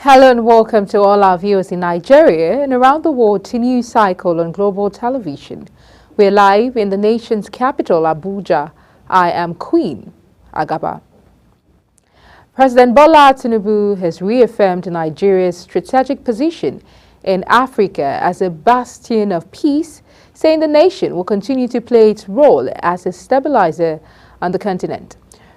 Hello and welcome to all our viewers in Nigeria and around the world to News Cycle on Global Television. We're live in the nation's capital, Abuja. I am Queen Agaba. President Bola Tinubu has reaffirmed Nigeria's strategic position in Africa as a bastion of peace, saying the nation will continue to play its role as a stabilizer on the continent.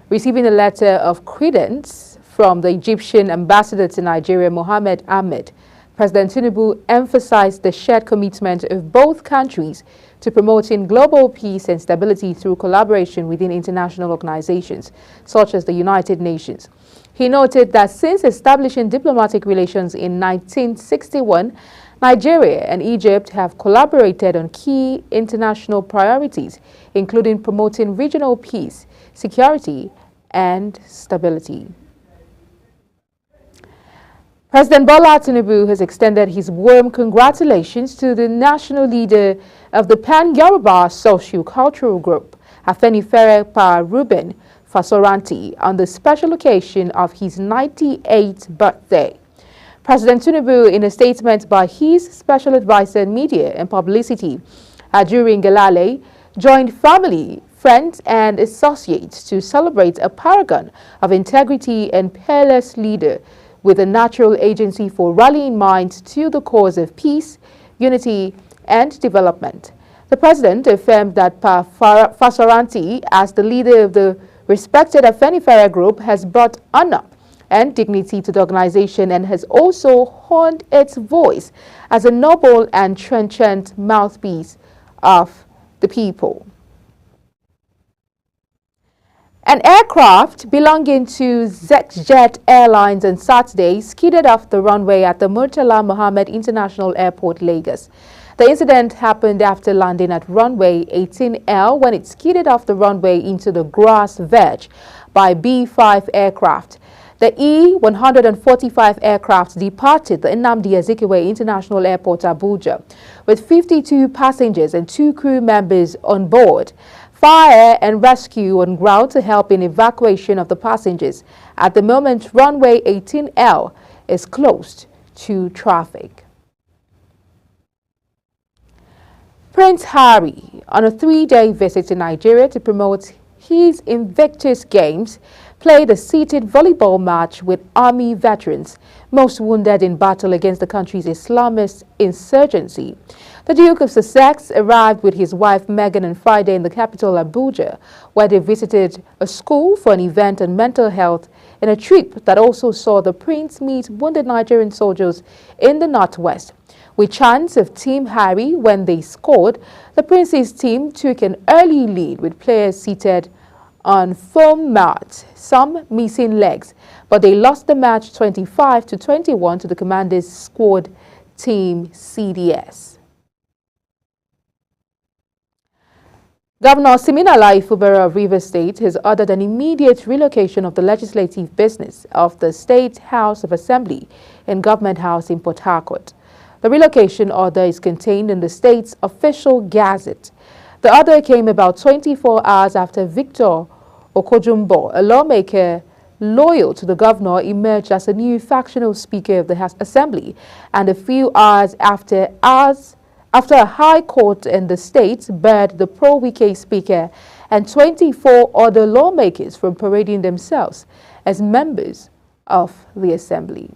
Receiving a letter of credence from the Egyptian ambassador to Nigeria, Mohammed Ahmed, President Tinubu emphasized the shared commitment of both countries to promoting global peace and stability through collaboration within international organizations, such as the United Nations. He noted that since establishing diplomatic relations in 1961, Nigeria and Egypt have collaborated on key international priorities, including promoting regional peace, security, and stability. President Bola Tinubu has extended his warm congratulations to the national leader of the Pan-Yoruba Socio-Cultural Group, Afenifere Pa Reuben Fasoranti, on the special occasion of his 98th birthday. President Tinubu, in a statement by his special advisor on media and publicity, Ajuri Ngelale, joined family, friends and associates to celebrate a paragon of integrity and peerless leader with a natural agency for rallying minds to the cause of peace, unity, and development. The president affirmed that Pa Fasoranti, as the leader of the respected Afenifere group, has brought honor and dignity to the organization and has also honed its voice as a noble and trenchant mouthpiece of the people. An aircraft belonging to ZexJet Airlines on Saturday skidded off the runway at the Murtala Mohammed International Airport, Lagos. The incident happened after landing at runway 18L when it skidded off the runway into the grass verge by B-5 aircraft. The E-145 aircraft departed the Nnamdi Azikiwe International Airport, Abuja, with 52 passengers and 2 crew members on board. Fire and rescue on ground to help in evacuation of the passengers. At the moment, runway 18L is closed to traffic. Prince Harry, on a 3-day visit to Nigeria to promote his Invictus Games, played a seated volleyball match with army veterans, most wounded in battle against the country's Islamist insurgency. The Duke of Sussex arrived with his wife Meghan on Friday in the capital Abuja, where they visited a school for an event on mental health in a trip that also saw the prince meet wounded Nigerian soldiers in the northwest. With chants of Team Harry when they scored, the prince's team took an early lead with players seated on foam mats, some missing legs, but they lost the match 25-21 to the commander's squad, Team CDS. Governor Siminalayi Fubara of Rivers State has ordered an immediate relocation of the legislative business of the State House of Assembly in Government House in Port Harcourt. The relocation order is contained in the state's official gazette. The order came about 24 hours after Victor Okojumbo, a lawmaker loyal to the governor, emerged as a new factional speaker of the House Assembly, and a few hours after a high court in the state barred the pro-Wike speaker and 24 other lawmakers from parading themselves as members of the assembly.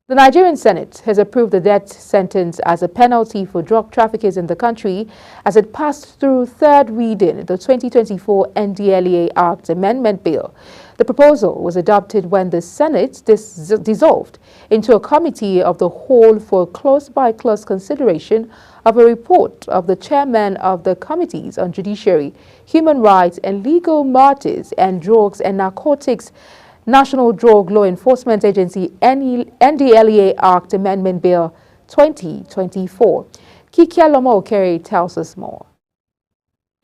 The Nigerian Senate has approved the death sentence as a penalty for drug traffickers in the country as it passed through third reading the 2024 NDLEA Act Amendment Bill. The proposal was adopted when the Senate dissolved into a committee of the whole for close-by-close consideration of a report of the chairman of the Committees on Judiciary, Human Rights and Legal Matters and Drugs and Narcotics, National Drug Law Enforcement Agency NDLEA Act Amendment Bill 2024. Kikia Loma Okere tells us more.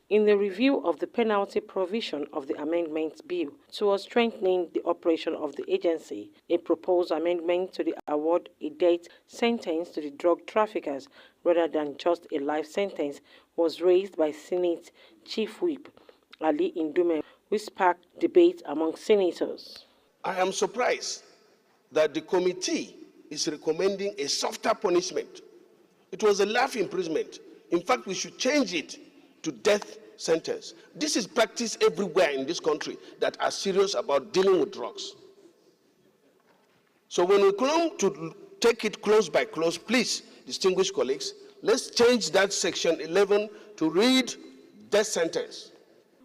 In the review of the penalty provision of the amendment bill towards strengthening the operation of the agency, a proposed amendment to the award a death sentence to the drug traffickers rather than just a life sentence was raised by Senate Chief Whip Ali Indume, which sparked debate among senators. I am surprised that the committee is recommending a softer punishment. It was a life imprisonment. In fact, we should change it to death sentence. This is practiced everywhere in this country that are serious about dealing with drugs. So when we come to take it close by close, please, distinguished colleagues, let's change that section 11 to read death sentence.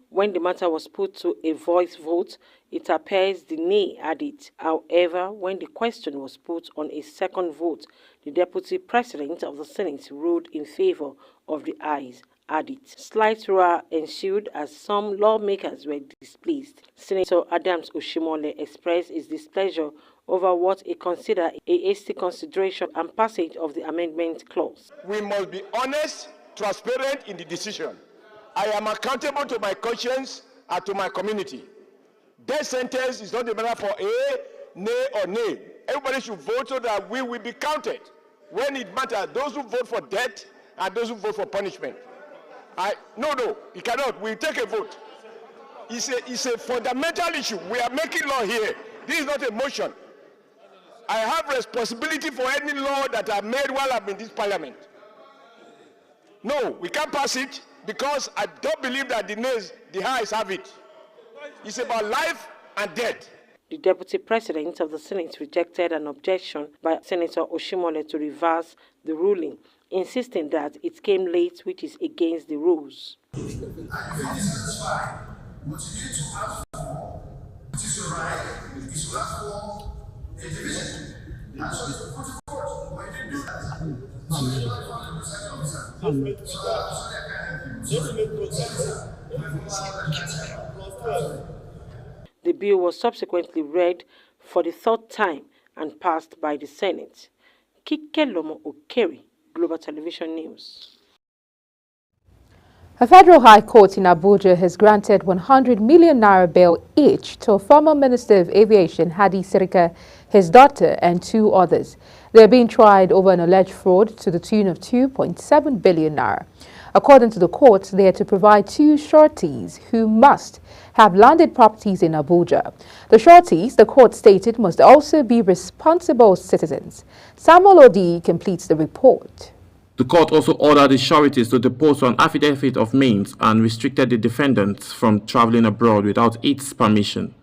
When the matter was put to a voice vote, it appears the nay had it. However, when the question was put on a second vote, the Deputy President of the Senate ruled in favor of the ayes had it. Slight roar ensued as some lawmakers were displeased. Senator Adams Oshimole expressed his displeasure over what he considered a hasty consideration and passage of the amendment clause. We must be honest, transparent in the decision. I am accountable to my conscience and to my community. Death sentence is not a matter for a, nay or nay. Everybody should vote so that we will be counted. When it matters, those who vote for death and those who vote for punishment. No, you cannot. We take a vote. It's a fundamental issue. We are making law here. This is not a motion. I have responsibility for any law that I made while I'm in this parliament. No, we can't pass it because I don't believe that the highs have it. It's about life and death. The Deputy President of the Senate rejected an objection by Senator Oshimole to reverse the ruling, insisting that it came late, which is against the rules. The bill was subsequently read for the third time and passed by the Senate. Kike Lomo Okeri, Global Television News. A federal high court in Abuja has granted 100 million naira bail each to former Minister of Aviation Hadi Sirika, his daughter, and 2 others. They are being tried over an alleged fraud to the tune of 2.7 billion naira. According to the court, they are to provide 2 sureties who must have landed properties in Abuja. The sureties, the court stated, must also be responsible citizens. Samuel Odi completes the report. The court also ordered the sureties to depose on affidavit of means and restricted the defendants from traveling abroad without its permission.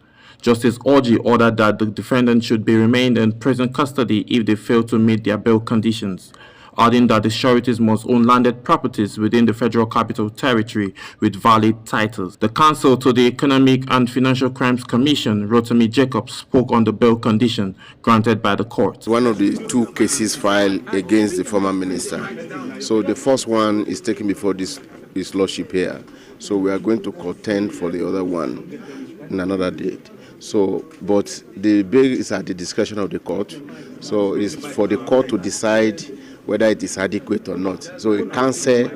Justice Orji ordered that the defendants should be remained in prison custody if they fail to meet their bail conditions, adding that the sureties must own landed properties within the Federal Capital Territory with valid titles. The counsel to the Economic and Financial Crimes Commission, Rotimi Jacobs, spoke on the bail condition granted by the court. One of the 2 cases filed against the former minister. So the first one is taken before this lordship here. So we are going to contend for the other one in another date. So, but the bail is at the discretion of the court. So it's for the court to decide whether it is adequate or not. So a counsel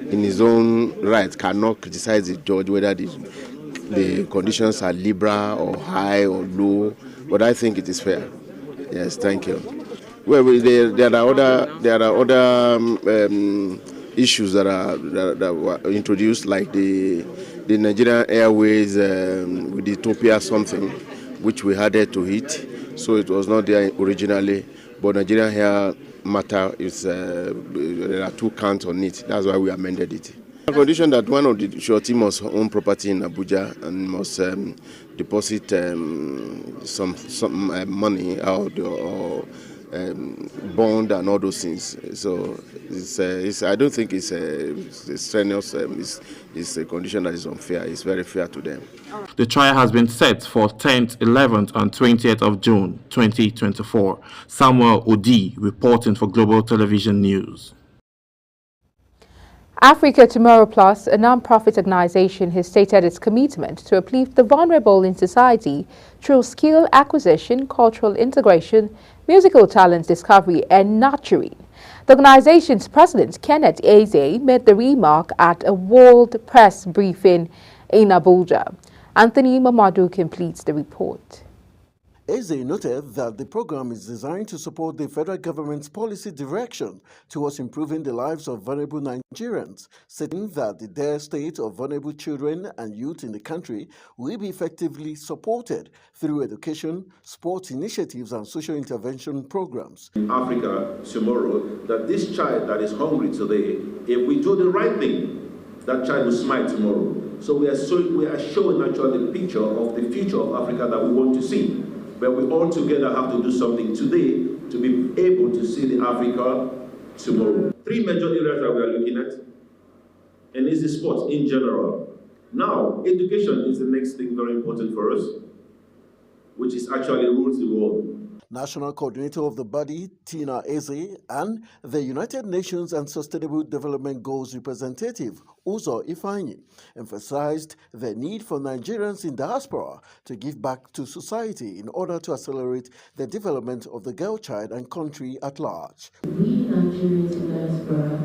in his own right cannot criticize the judge whether the conditions are liberal or high or low, but I think it is fair. Yes, thank you. Well, there are other issues that were introduced, like the Nigerian Airways with Ethiopia something, which we added to it. So it was not there originally, but Nigerian Air matter is there are 2 counts on it. That's why we amended it. The condition that one of the surety must own property in Abuja and must deposit some money out or bond and all those things. So I don't think it's strenuous. It's a condition that is unfair. It's very fair to them. The trial has been set for 10th, 11th, and 20th of June 2024. Samuel Odi reporting for Global Television News. Africa Tomorrow Plus, a non-profit organization, has stated its commitment to uplift the vulnerable in society through skill acquisition, cultural integration, musical talent discovery, and nurturing. The organization's president, Kenneth Eze, made the remark at a World Press briefing in Abuja. Anthony Mamadou completes the report. Eze noted that the program is designed to support the federal government's policy direction towards improving the lives of vulnerable Nigerians, stating that the dire state of vulnerable children and youth in the country will be effectively supported through education, sports initiatives, and social intervention programs. In Africa tomorrow, that this child that is hungry today, if we do the right thing, that child will smile tomorrow. So we are showing actually the picture of the future of Africa that we want to see. But we all together have to do something today to be able to see the Africa tomorrow. 3 major areas that we are looking at, and this is sports in general. Now, education is the next thing very important for us, which is actually rules the world. National Coordinator of the body, Tina Eze, and the United Nations and Sustainable Development Goals representative, Uzo Ifeanyi, emphasized the need for Nigerians in diaspora to give back to society in order to accelerate the development of the girl child and country at large. We Nigerians in diaspora,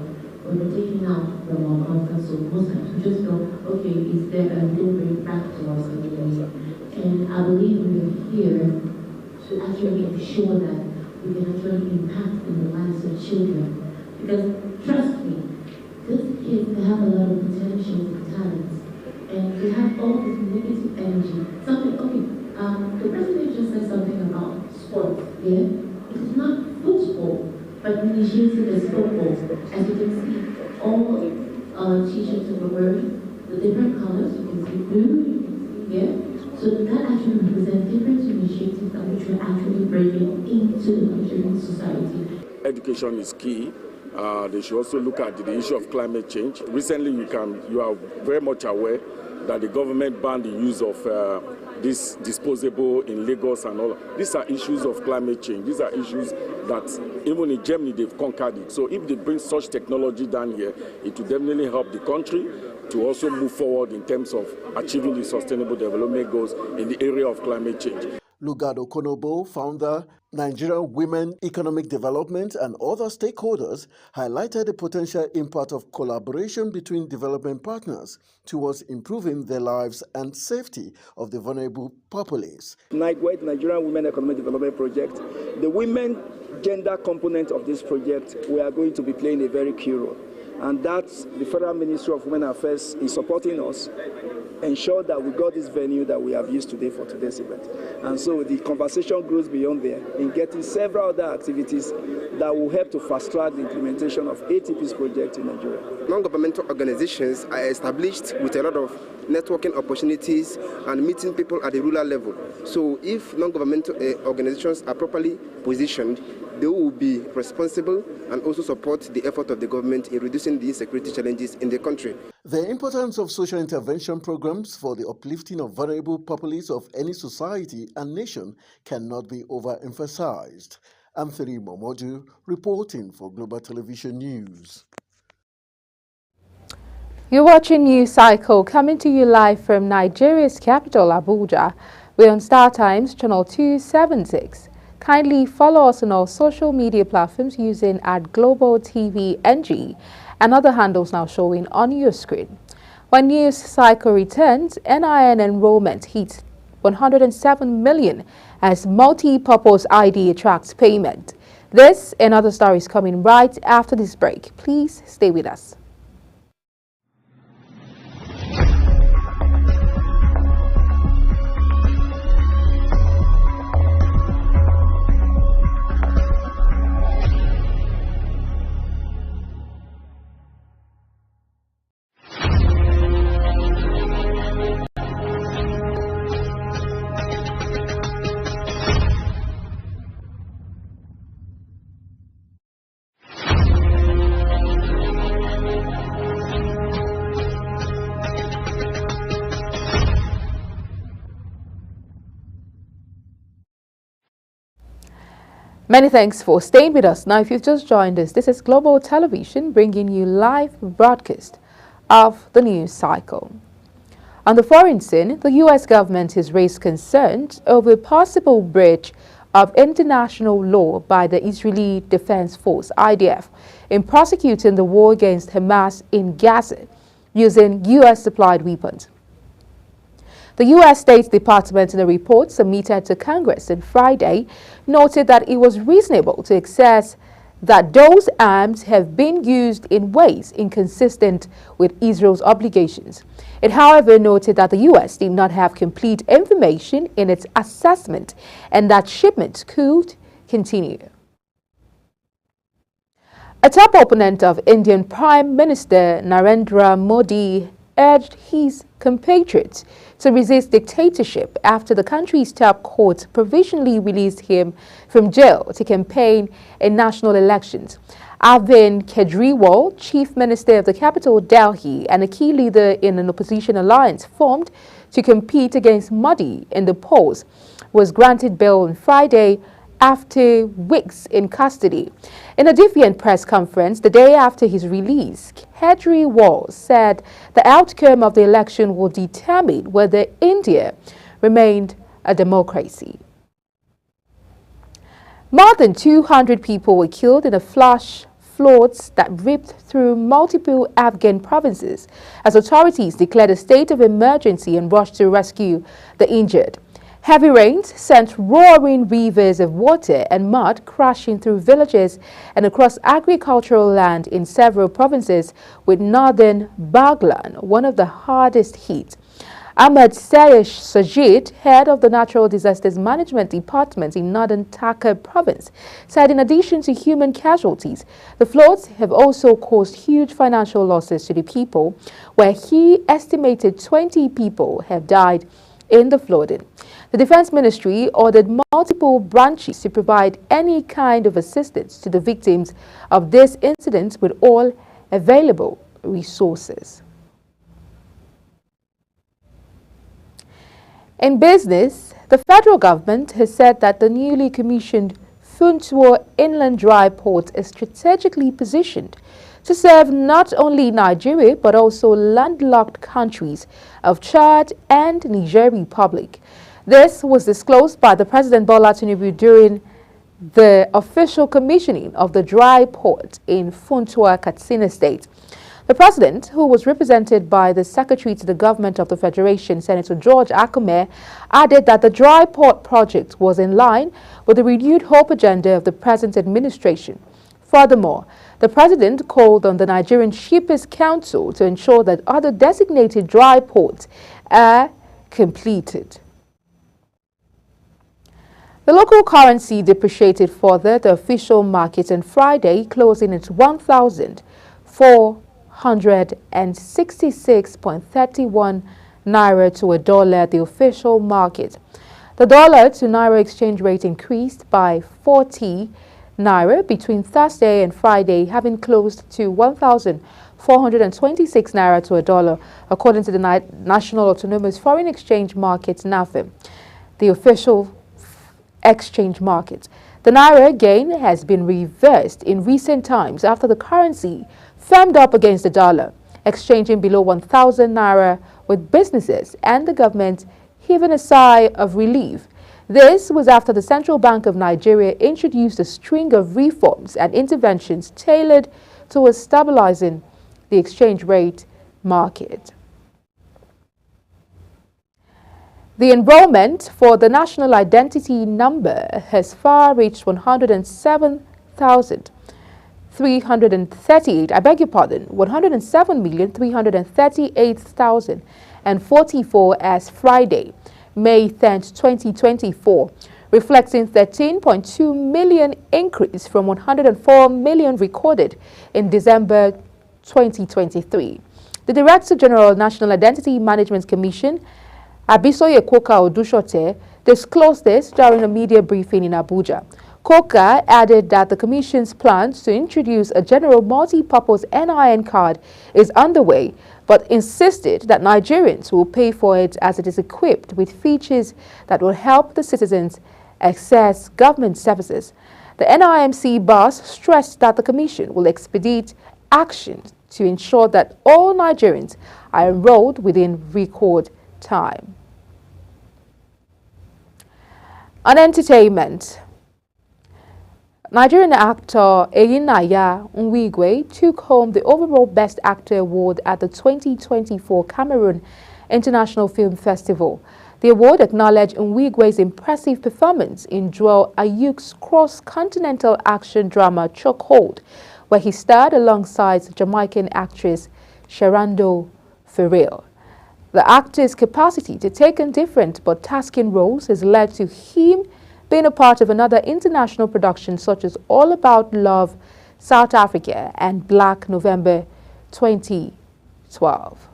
when we're taking out from our comfort zone, most times we just go, okay, is there a little bit back to us anyway? And I believe we're here to actually ensure that we can actually impact in the lives of children. Because trust me, these kids, they have a lot of potential and talents, and they have all this negative energy. Something, okay, the president just said something about sports, yeah? It is not football, but initiated as football. As you can see, all t-shirts of the world, the different colors, you can see blue, you can see, yeah? So that actually represents different initiatives that which we're actually bringing into the Nigerian society. Education is key. They should also look at the issue of climate change. Recently, you are very much aware that the government banned the use of this disposable in Lagos and all. These are issues of climate change. These are issues that even in Germany, they've conquered it. So if they bring such technology down here, it will definitely help the country to also move forward in terms of achieving the sustainable development goals in the area of climate change. Lugado Konobo, founder, Nigerian Women Economic Development, and other stakeholders highlighted the potential impact of collaboration between development partners towards improving the lives and safety of the vulnerable populace. NIGWED, Nigerian Women Economic Development Project, the women gender component of this project, we are going to be playing a very key role. And that's the Federal Ministry of Women Affairs is supporting us, ensure that we got this venue that we have used today for today's event. And so the conversation grows beyond there in getting several other activities that will help to fast-track the implementation of ATP's project in Nigeria. Non-governmental organizations are established with a lot of networking opportunities and meeting people at the rural level. So if non-governmental organizations are properly positioned, they will be responsible and also support the effort of the government in reducing the insecurity challenges in the country. The importance of social intervention programs for the uplifting of vulnerable populace of any society and nation cannot be overemphasized. Anthony Momodu reporting for Global Television News. You're watching News Cycle, coming to you live from Nigeria's capital, Abuja. We're on Star Times, channel 276. Kindly follow us on our social media platforms using @GlobalTVNG and other handles now showing on your screen. When News Cycle returns, NIN enrollment hits 107 million as multi-purpose ID attracts payment. This and other stories coming right after this break. Please stay with us. Many thanks for staying with us. Now, if you've just joined us, this is Global Television bringing you live broadcast of the News Cycle. On the foreign scene, the U.S. government has raised concerns over a possible breach of international law by the Israeli Defense Force, IDF, in prosecuting the war against Hamas in Gaza using U.S.-supplied weapons. The U.S. State Department, in a report submitted to Congress on Friday, noted that it was reasonable to assess that those arms have been used in ways inconsistent with Israel's obligations. It, however, noted that the U.S. did not have complete information in its assessment and that shipments could continue. A top opponent of Indian Prime Minister Narendra Modi urged his compatriots to resist dictatorship after the country's top court provisionally released him from jail to campaign in national elections. Arvind Kejriwal, chief minister of the capital Delhi and a key leader in an opposition alliance formed to compete against Modi in the polls, was granted bail on Friday after weeks in custody. In a defiant press conference the day after his release, Kejriwal said the outcome of the election will determine whether India remained a democracy. More than 200 people were killed in a flash floods that ripped through multiple Afghan provinces as authorities declared a state of emergency and rushed to rescue the injured. Heavy rains sent roaring rivers of water and mud crashing through villages and across agricultural land in several provinces, with northern Baghlan one of the hardest hit. Ahmad Sayesh Sajid, head of the Natural Disasters Management Department in northern Taka province, said in addition to human casualties, the floods have also caused huge financial losses to the people, where he estimated 20 people have died in the flooding. The Defense Ministry ordered multiple branches to provide any kind of assistance to the victims of this incident with all available resources. In business, the federal government has said that the newly commissioned Funtua Inland Dry Port is strategically positioned to serve not only Nigeria but also landlocked countries of Chad and Niger Republic. This was disclosed by the President Bola Tinubu during the official commissioning of the dry port in Funtua, Katsina State. The President, who was represented by the Secretary to the Government of the Federation, Senator George Akume, added that the dry port project was in line with the renewed hope agenda of the present administration. Furthermore, the President called on the Nigerian Shippers Council to ensure that other designated dry ports are completed. The local currency depreciated further, the official market on Friday closing at 1,466.31 naira to a dollar at the official market. The dollar to naira exchange rate increased by 40 naira between Thursday and Friday, having closed to 1,426 naira to a dollar, according to the National Autonomous Foreign Exchange Market (NAFEM), the official exchange market. The naira gain has been reversed in recent times after the currency firmed up against the dollar, exchanging below 1,000 naira, with businesses and the government heaving a sigh of relief. This was after the Central Bank of Nigeria introduced a string of reforms and interventions tailored towards stabilizing the exchange rate market. The enrollment for the national identity number has far reached 107,338, 107,338,044 as Friday, May 10th, 2024, reflecting 13.2 million increase from 104 million recorded in December 2023. The Director General of National Identity Management Commission, Abisoye Koka-Odushote, disclosed this during a media briefing in Abuja. Koka added that the Commission's plans to introduce a general multi-purpose NIN card is underway, but insisted that Nigerians will pay for it as it is equipped with features that will help the citizens access government services. The NIMC boss stressed that the Commission will expedite actions to ensure that all Nigerians are enrolled within record time. On entertainment, Nigerian actor Eyinaya Nwigwe took home the overall Best Actor award at the 2024 Cameroon International Film Festival. The award acknowledged Nwigwe's impressive performance in Joel Ayuk's cross-continental action drama Chokehold, where he starred alongside Jamaican actress Sherando Ferrell. The actor's capacity to take on different but tasking roles has led to him being a part of another international production such as All About Love, South Africa and Black November 2012.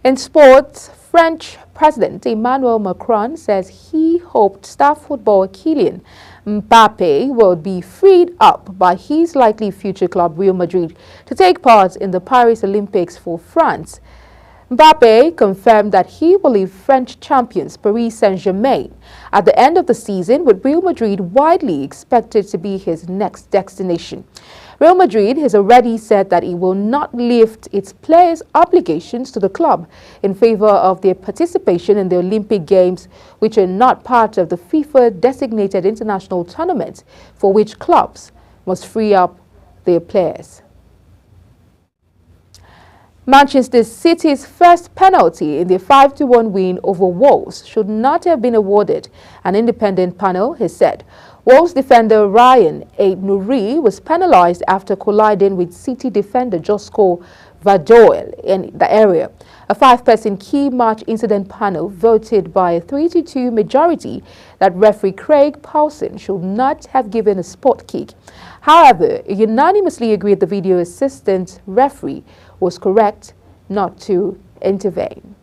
In sports, French President Emmanuel Macron says he hoped star footballer Kylian Mbappe will be freed up by his likely future club Real Madrid to take part in the Paris Olympics for France. Mbappe confirmed that he will leave French champions Paris Saint-Germain at the end of the season, with Real Madrid widely expected to be his next destination. Real Madrid has already said that it will not lift its players' obligations to the club in favor of their participation in the Olympic Games, which are not part of the FIFA-designated international tournament for which clubs must free up their players. Manchester City's first penalty in their 5-1 win over Wolves should not have been awarded, an independent panel has said. Wolves defender Ryan Aït-Nouri was penalized after colliding with City defender Josko Vardoyle in the area. A 5-person key match incident panel voted by a 3-2 majority that referee Craig Paulson should not have given a spot kick. However, it unanimously agreed the video assistant referee was correct not to intervene.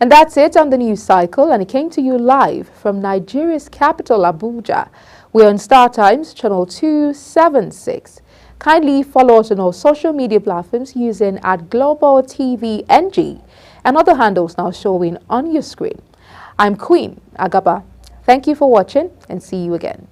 And that's it on the news cycle, and it came to you live from Nigeria's capital, Abuja. We're on Star Times, channel 276. Kindly follow us on all social media platforms using @GlobalTVNG and other handles now showing on your screen. I'm Queen Agaba. Thank you for watching and see you again.